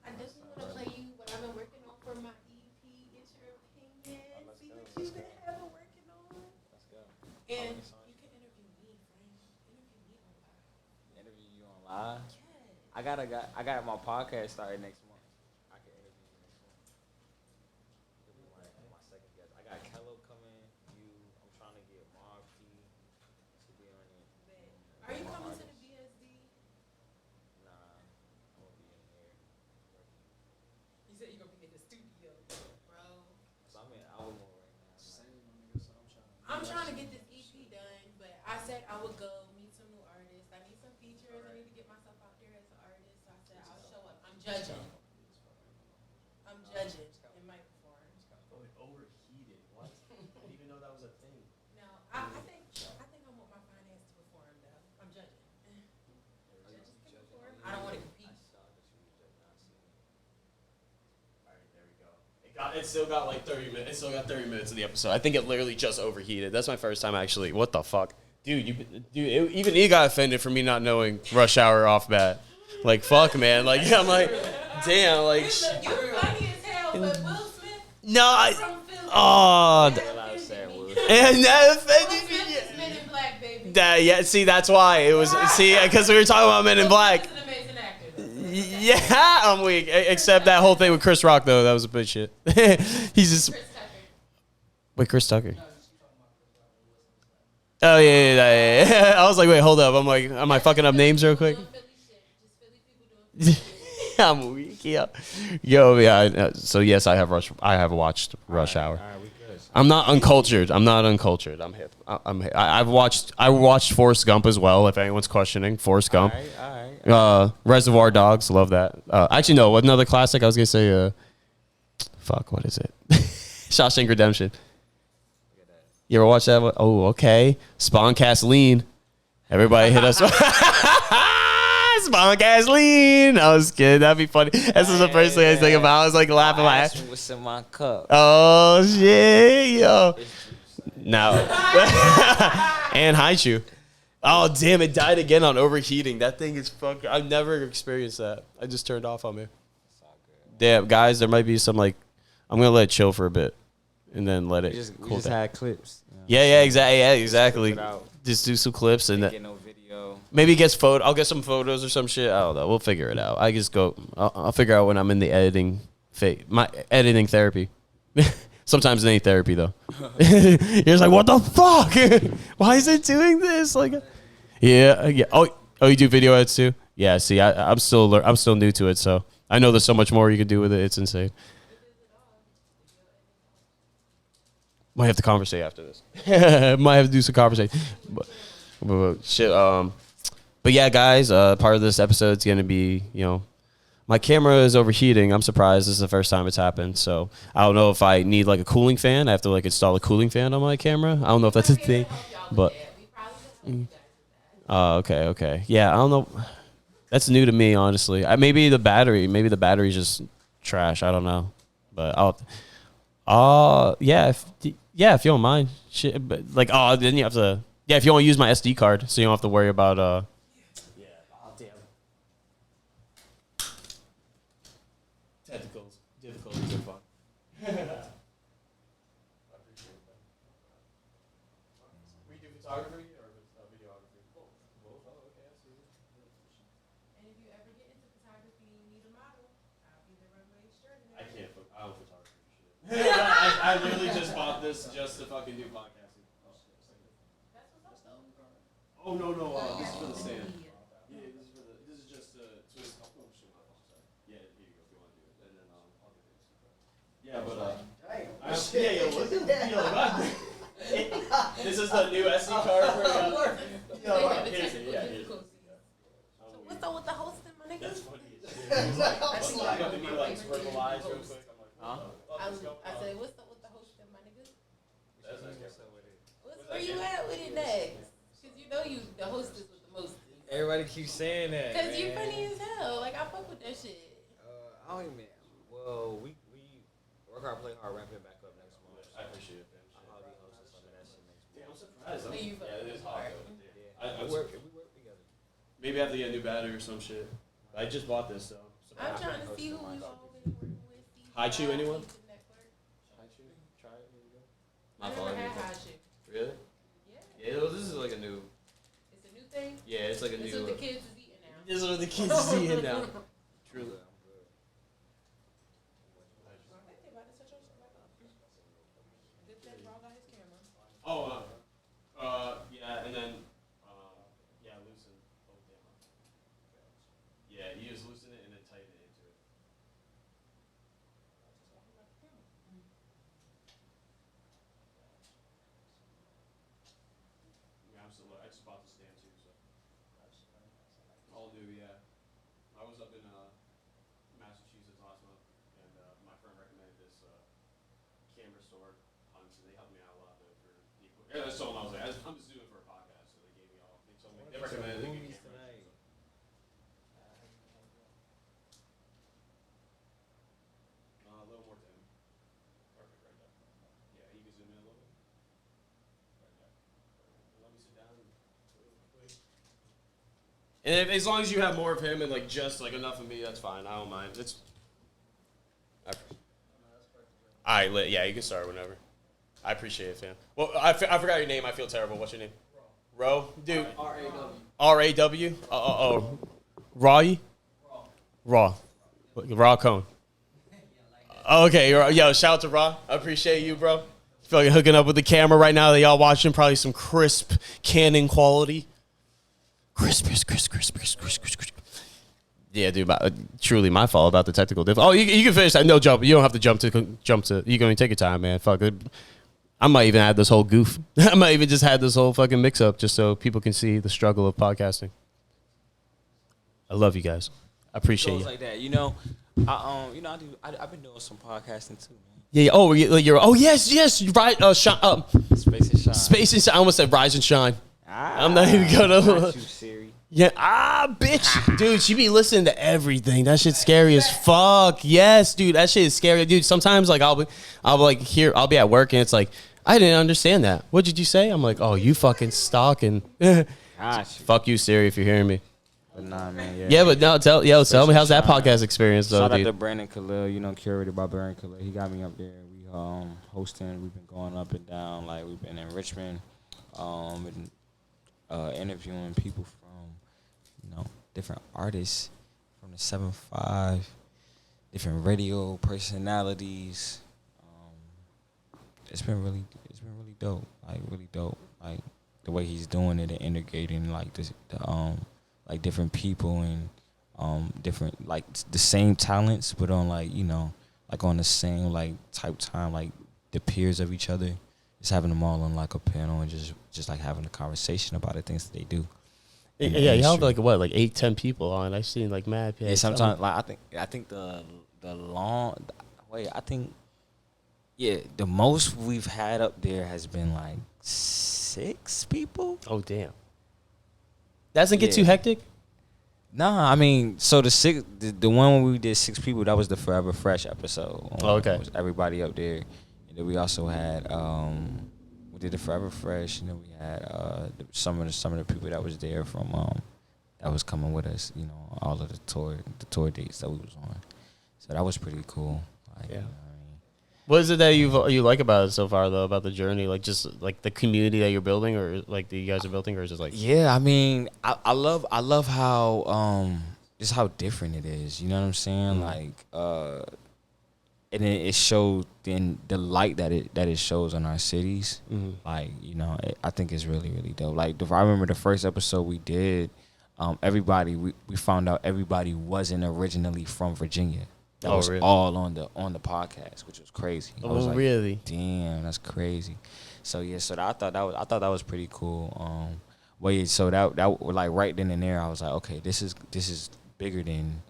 I definitely want to play you what I've been working on for my EP. Get your opinion. See what you've been having working on. Let's go. And you can interview me, friend. Interview me on live. Interview you on live. Yeah. I got my podcast started next month. I can interview you next month. You'll be my second guest. I got Kello coming. I'm trying to get Marv P to be on it. Are you coming to the BSD? Nah, I'm gonna be in here working. You said you're gonna be in the studio, bro. So I'm in Alamo right now. I'm trying to get this EP done, but I said I would go meet some new artists. I need some features. I need to get myself out there as an artist. So I said I'll show up. I'm judging. I'm judging in my performance. Oh, it overheated. What? I didn't even know that was a thing. No, I think I want my finance to perform though. I'm judging. Judges can perform. I don't want to compete. Alright, there we go. It still got like 30 minutes. It still got 30 minutes of the episode. I think it literally just overheated. That's my first time actually. What the fuck, dude? Even he got offended for me not knowing Rush Hour off bat. Like fuck, man. Like I'm like, damn. Like You're funny as hell, but Will Smith no. from Philly. Oh, A lot of sad words. and that Will offended Smith me. is Men in Black, baby. Yeah. See, that's why it was. See, because we were talking about Men in Black. He's an amazing actor. Yeah, I'm weak. Except that whole thing with Chris Rock, though. That was a bit shit. He's just. Chris Tucker. Wait, Chris Tucker. Oh, yeah. I was like, wait, hold up. I'm like, am I fucking up names real quick? Doing Philly shit. Just Philly people doing Philly shit. I'm weak, yeah. Yo, yeah. So, yes, I have watched Rush Hour. All right, we good. I'm not uncultured. I'm hip. I'm hip. I watched Forrest Gump as well, if anyone's questioning. Forrest Gump. All right. Reservoir Dogs, love that. Actually, no, another classic. I was gonna say, fuck, what is it? Shawshank Redemption. You ever watch that one? Oh, okay. Spawn Lean. Everybody hit us. Spawn Lean. I was kidding. That'd be funny. This is the first thing I was thinking about. I was like laughing my ass. What's in my cup? Oh shit, yo. Now. And Haichu. Oh damn, it died again on overheating. That thing is fucking. I've never experienced that. I just turned off on me. Damn, guys, there might be some like. I'm gonna let it chill for a bit, and then let it. We just had clips. Yeah, exactly. Yeah, exactly. Put it out. Just do some clips and Get no video. maybe gets photo. I'll get some photos or some shit. I don't know. We'll figure it out. I just go. I'll figure out when I'm in the editing phase. My editing therapy. Sometimes it ain't therapy though. You're just like, what the fuck? Why is it doing this? Like, yeah. Oh, you do video edits too? Yeah. See, I'm still new to it, so I know there's so much more you can do with it. It's insane. Might have to conversate after this. Might have to do some conversation. But shit. But yeah, guys. Part of this episode is gonna be, my camera is overheating. I'm surprised. This is the first time it's happened. So I don't know if I need like a cooling fan. I have to like install a cooling fan on my camera. I don't know if that's a thing. But okay. Yeah, I don't know. That's new to me, honestly. Maybe the battery's just trash. I don't know. But if you don't mind. Shit, but like, then you have to. Yeah, if you want to use my SD card, so you don't have to worry about. Yeah. Oh damn. Difficulties are fun. We do photography or videography? Both. Oh, okay, I see. And if you ever get into photography and you need a model, I'll be the runway extraordinaire. I don't photography shit. I literally just bought this just to fucking do podcasting. That's what's up, though. Oh no, this is for the stand. Yeah, this is just to twist. Oh shit. Sorry. Yeah, here you go. If you want to do it, and then I'll get this. Yeah, but this is the new SD card for here's it. What's up with the hosting, my nigga? That's funny. You got to be like scribble eyes real quick. I'm like, huh? said, what's up with the hosting, my nigga? Where you at with it next? Because you know you the hostess with the most. Everybody keeps saying that. Because you funny as hell. Like, I fuck with that shit. I don't even. Well, we work hard, play hard, wrapping it back up next month. I appreciate it, man. I'll be hosting some of that shit next month. I'm surprised. So you fuck It is hot. Yeah. We work together. Maybe I have to get a new battery or some shit. I just bought this, so. I'm trying to see who we've all been working with. Haichu, anyone? Haichu? Try it. Here you go. I never had Haichu. Really? Yeah. Yeah, this is like a new. It's a new thing? Yeah, it's like a This new. is what the kids is eating now. This is what the kids is eating now. Truly. Oh, yeah, and then, yeah, loosen. Oh, damn. Yeah, you just loosen it and then tighten it into it. Yeah, I just bought the stand too, so. All new, yeah. I was up in Massachusetts last month, and my friend recommended this camera store. So they helped me out a lot though for the equipment. Yeah, that's all I was like, I'm just doing it for a podcast, so they gave me all. They told me they recommended they give camera. A little more to him. Perfect, right there. Yeah, you can zoom in a little bit. Right there. Let me sit down. And as long as you have more of him and like just like enough of me, that's fine. I don't mind. It's. All right, yeah, you can start whenever. I appreciate it, fam. Well, I forgot your name. I feel terrible. What's your name? Ro. Dude. R-A-W. R-A-W? Raw? Raw. Raw Cone. Oh, okay. Yo, shout out to Raw. I appreciate you, bro. Feel like hooking up with the camera right now that y'all watching. Probably some crisp Canon quality. Crisp. Yeah, dude. Truly my fault about the technical diff. Oh, you can finish that. No jump. You don't have to jump to. You can take your time, man. Fuck it. I might even add this whole goof. I might even just have this whole fucking mix up just so people can see the struggle of podcasting. I love you guys. I appreciate you. Like that, I've been doing some podcasting too, man. Yeah. Oh, you're. Oh, yes. You're right. Space and Shine. Space and Shine. I almost said Rise and Shine. I'm not even gonna. Not you, Siri. Yeah. Bitch. Dude, she be listening to everything. That shit's scary as fuck. Yes, dude. That shit is scary, dude. Sometimes like I'll be at work and it's like I didn't understand that. What did you say? I'm like, oh, you fucking stalking. Fuck you, Siri, if you're hearing me. But nah, man. Yeah, but no, tell me how's that podcast experience though, Shout dude? out to Brandon Khalil, curated by Brandon Khalil. He got me up there. We hosting. We've been going up and down. Like we've been in Richmond, and interviewing people from different artists from the 7-5, different radio personalities. It's been really dope. Like really dope. Like the way he's doing it and integrating like like different people and different like the same talents, but on like like on the same like type time, like the peers of each other. Just having them all on like a panel and just like having a conversation about the things that they do. Yeah, you have like 8-10 people on. I've seen like mad. Yeah, sometimes like I think the most we've had up there has been like 6 people. Oh damn. Doesn't get too hectic? Nah, I mean, so the one when we did 6 people, that was the Forever Fresh episode. Oh, okay. It was everybody up there. And then we also had we did the Forever Fresh, and then we had some of the people that was there from that was coming with us, all of the tour dates that we was on. So that was pretty cool. Like, yeah. What is it that you like about it so far though, about the journey? Like just like the community that you're building, or like that you guys are building, or is it like? Yeah, I mean, I love how just how different it is. You know what I'm saying? Mm-hmm. Like and it showed in the light that it shows on our cities. Mm-hmm. Like I think it's really dope. Like I remember the first episode we did, everybody we found out everybody wasn't originally from Virginia. That was really? All on the podcast, which was crazy. I was like, really? Damn, that's crazy. So yeah, I thought that was pretty cool. Well, yeah, so that like right then and there, I was like, okay, this is bigger than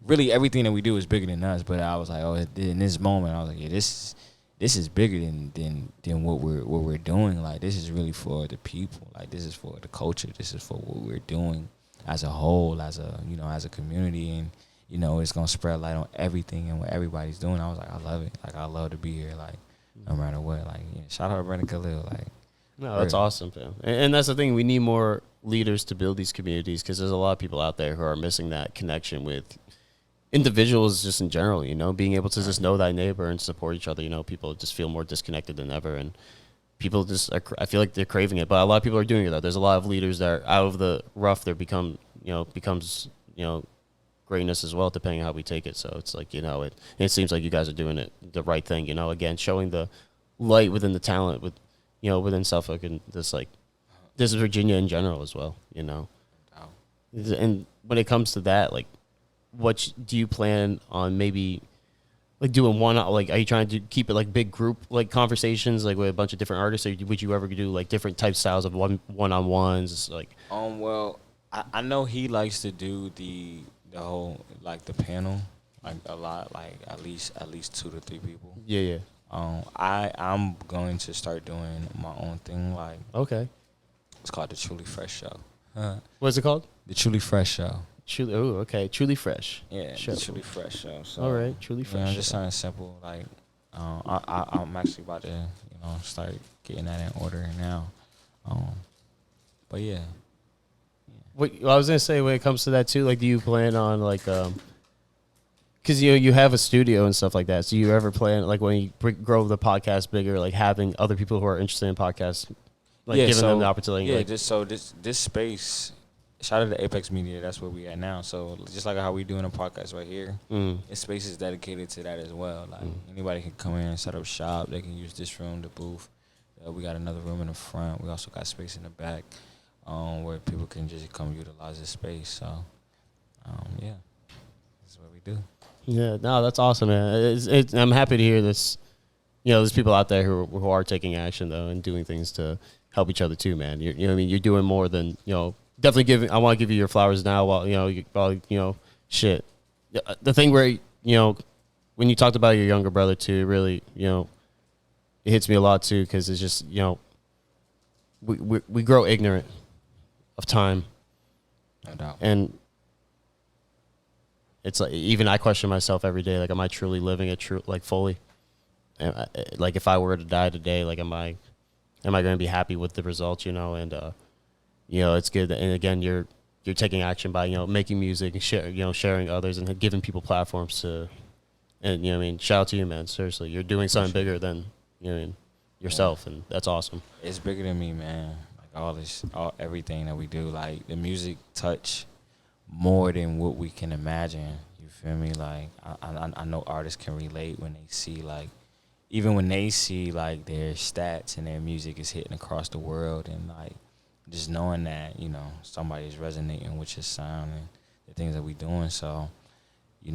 really everything that we do is bigger than us. But I was like, oh, in this moment, I was like, yeah, this is bigger than what we're doing. Like, this is really for the people. Like, this is for the culture. This is for what we're doing as a whole, as a community, and it's gonna spread light on everything and what everybody's doing. I was like, I love it. Like, I love to be here. Like, no matter what. Like, shout out to Brandon Khalil. Like, no, that's awesome, man. And that's the thing. We need more leaders to build these communities because there's a lot of people out there who are missing that connection with individuals just in general, being able to just know thy neighbor and support each other. People just feel more disconnected than ever. And people I feel like they're craving it. But a lot of people are doing it, though. There's a lot of leaders that are out of the rough. They becomes, greatness as well, depending on how we take it. So it's like, it seems like you guys are doing it the right thing, again, showing the light within the talent within Suffolk and this is Virginia in general as well, And when it comes to that, like, what do you plan on maybe like doing are you trying to keep it like big group like conversations like with a bunch of different artists, or would you ever do like different type styles of one-on-ones like well, I know he likes to do the whole like the panel like a lot, like at least 2 to 3 people. yeah I'm going to start doing my own thing. Like, okay, it's called the TrueLee Fresh Show. What's it called? The TrueLee Fresh Show. Okay, TrueLee Fresh. Yeah, show. The TrueLee Fresh Show. So, all right, TrueLee Fresh. Just something simple. Like, I'm actually about to start getting that in order now. But yeah. What I was gonna say when it comes to that too, like, do you plan on like because you have a studio and stuff like that. So you ever plan like when you grow the podcast bigger, like having other people who are interested in podcasts, like giving them the opportunity? Yeah, like, this space. Shout out to Apex Media. That's where we at now. So just like how we doing a podcast right here, this space is dedicated to that as well. Like anybody can come in and set up shop. They can use this room, the booth. We got another room in the front. We also got space in the back where people can just come utilize this space. So yeah, that's what we do. Yeah, no, that's awesome, man. I'm happy to hear this. There's people out there who are taking action though and doing things to help each other too, man. What I mean, you're doing more than definitely I want to give you your flowers now while shit. The thing where when you talked about your younger brother too, it really it hits me a lot too because it's just we grow ignorant of time, no doubt, and it's like even I question myself every day, like, am I truly living it fully? Like, if I were to die today, like, am I going to be happy with the results? And it's good that, and again, you're taking action by making music and sharing others and giving people platforms to, and I mean, shout out to you, man. Seriously, you're doing something bigger than yourself, and that's awesome. It's bigger than me, man. Like everything that we do, like the music touch more than what we can imagine. You feel me? Like I know artists can relate when they see like, even when they see like their stats and their music is hitting across the world, and like just knowing that somebody's resonating with your sound and the things that we doing. So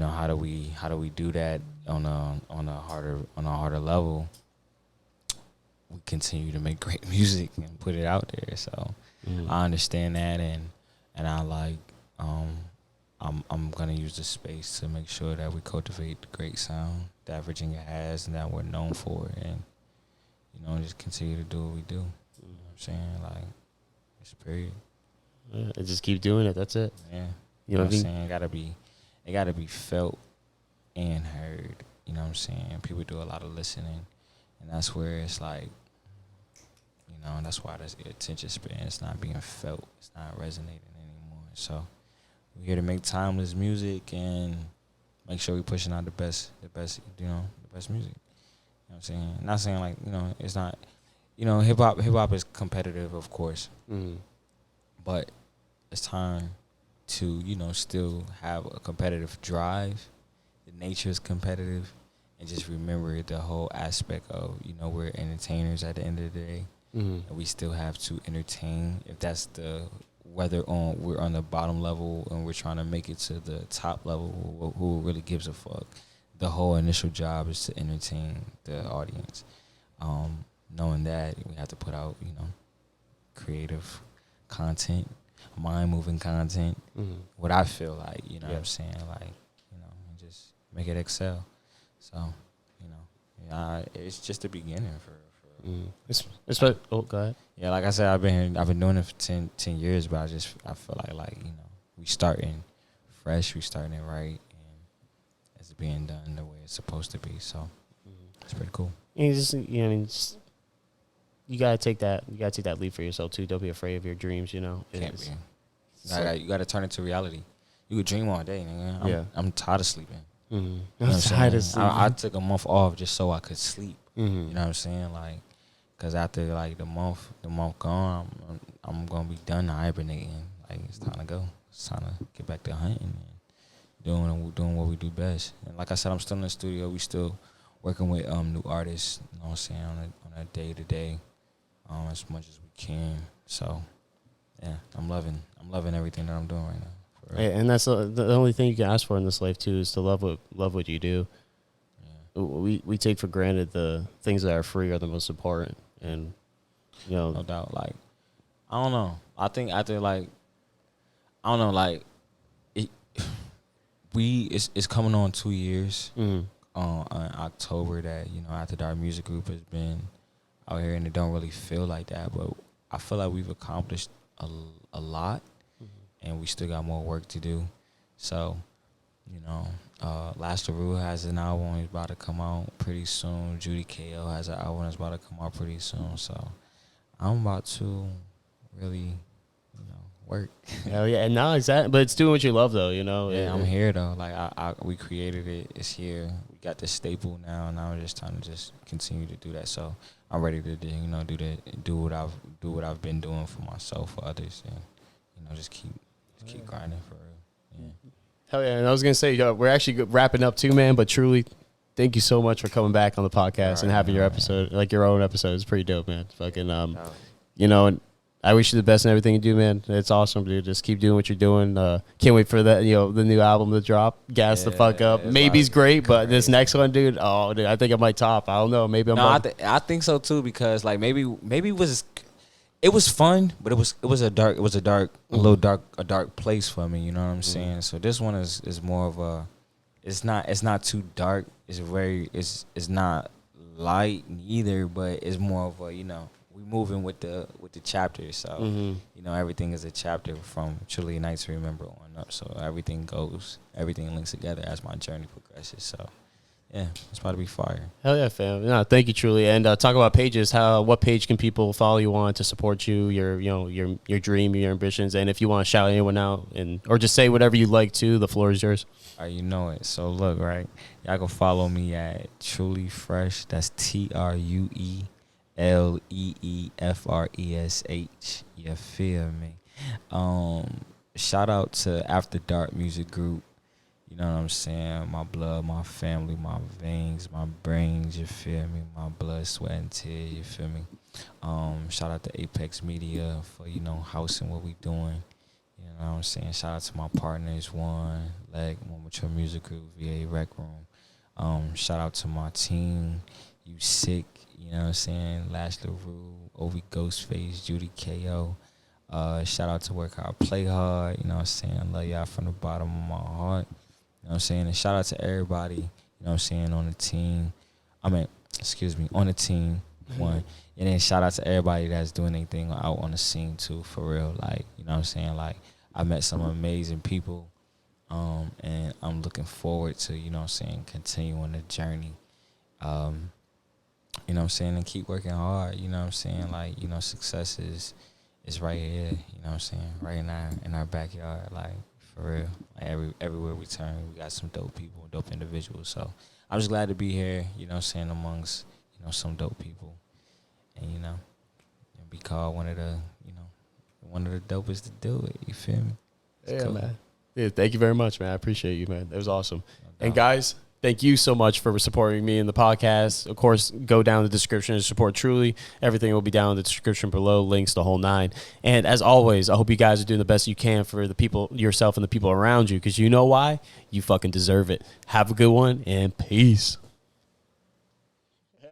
how do we do that on a harder level? We continue to make great music and put it out there. So I understand that, and I like I'm gonna use the space to make sure that we cultivate the great sound that Virginia has and that we're known for, and just continue to do what we do. You know what I'm saying? Like, it's period. Yeah, just keep doing it. That's it. Yeah. You know what I'm saying? It gotta be felt and heard. You know what I'm saying? People do a lot of listening, and that's where it's like, that's why the attention span is not being felt. It's not resonating anymore. So we're here to make timeless music and make sure we're pushing out the best music. You know what I'm saying? Not saying like, it's not, hip hop is competitive, of course. But it's time to, still have a competitive drive. The nature is competitive, and just remember the whole aspect of, we're entertainers at the end of the day. And we still have to entertain. If that's whether we're on the bottom level and we're trying to make it to the top level, who really gives a fuck? The whole initial job is to entertain the audience. Knowing that, we have to put out, creative content, mind-moving content. What I feel like, what I'm saying, like, make it excel. So, it's just the beginning for. Oh, go ahead. Yeah, like I said, I've been doing it for 10 years, but I feel like we starting fresh, we starting it right, and it's being done the way it's supposed to be. So it's pretty cool. And you gotta take that leap for yourself too. Don't be afraid of your dreams. You gotta turn it to reality. You could dream all day, nigga. I'm tired of sleeping. Mm-hmm. I'm tired of sleeping. I took a month off just so I could sleep. Mm-hmm. You know what I'm saying? Like, cause after like the month gone, I'm gonna be done hibernating. Like, it's time to go. It's time to get back to hunting and doing what we do best. And like I said, I'm still in the studio. We still working with new artists. You know what I'm saying, on a day to day, as much as we can. So yeah, I'm loving everything that I'm doing right now. Yeah, and that's the only thing you can ask for in this life too, is to love what you do. Yeah. We take for granted the things that are free are the most important, and no doubt. Like, I don't know. I think after like, I don't know, like it's coming on 2 years. Mm-hmm. On October that After Dark Music Group has been out here, and it don't really feel like that, but I feel like we've accomplished a lot. And we still got more work to do. So, Last Rule has an album that's about to come out pretty soon. Judy KO has an album that's about to come out pretty soon. So, I'm about to really, work. Hell yeah, and not exactly, but it's doing what you love though. Yeah, I'm here though. Like we created it. It's here. We got the staple now. Now it's just time to just continue to do that. So I'm ready to do what I've been doing for myself, for others, and just keep grinding for real. Yeah. Hell yeah. And I was going to say, we're actually wrapping up too, man, but truly, thank you so much for coming back on the podcast and having your episode, like your own episode. It's pretty dope, man. Fucking, and I wish you the best in everything you do, man. It's awesome, dude. Just keep doing what you're doing. Can't wait for that, the new album to drop. Gas the fuck up. Maybe's great, but this next one, dude, I think I might top. I don't know. Maybe I think so too, because like maybe it was fun, but it was a dark place for me. You know what I'm saying? So this one is more of a, it's not too dark. It's not light neither, but it's more of a, we moving with the chapters. So everything is a chapter from Truly Nights to Remember on up. So everything links together as my journey progresses. So yeah, it's about to be fire. Hell yeah, fam. No, thank you, truly. And talk about pages. What page can people follow you on to support you, your dream, your ambitions, and if you want to shout anyone out or just say whatever you like too, the floor is yours. All right, you know it. So look, right, y'all can follow me at TrueLee Fresh. That's TrueLeeFresh. You feel me? Shout out to After Dark Music Group. You know what I'm saying? My blood, my family, my veins, my brains, you feel me? My blood, sweat, and tears, you feel me? Shout out to Apex Media for, housing what we doing. You know what I'm saying? Shout out to my partners, One Mature Music Group, VA Rec Room. Shout out to my team, You Sick, you know what I'm saying? Lash LaRue, Ovi Ghostface, Judy KO. Shout out to Work Hard, Play Hard, you know what I'm saying? Love y'all from the bottom of my heart. You know what I'm saying? And shout out to everybody, you know what I'm saying, on the team. On the team, one. And then shout out to everybody that's doing anything out on the scene too, for real. Like, you know what I'm saying? Like, I met some amazing people, and I'm looking forward to, you know what I'm saying, continuing the journey. You know what I'm saying? And keep working hard, you know what I'm saying? Like, success is right here, you know what I'm saying? Right now in our backyard, like, for real. Like everywhere we turn, we got some dope people, dope individuals. So I'm just glad to be here, you know what I'm saying, amongst, some dope people. And, and be called one of the dopest to do it. You feel me? It's cool. Man. Dude, thank you very much, man. I appreciate you, man. That was awesome. And guys, thank you so much for supporting me in the podcast. Of course, go down in the description and support Truly. Everything will be down in the description below, links, the whole nine. And as always, I hope you guys are doing the best you can for the people, yourself and the people around you, because you know why? You fucking deserve it. Have a good one, and peace.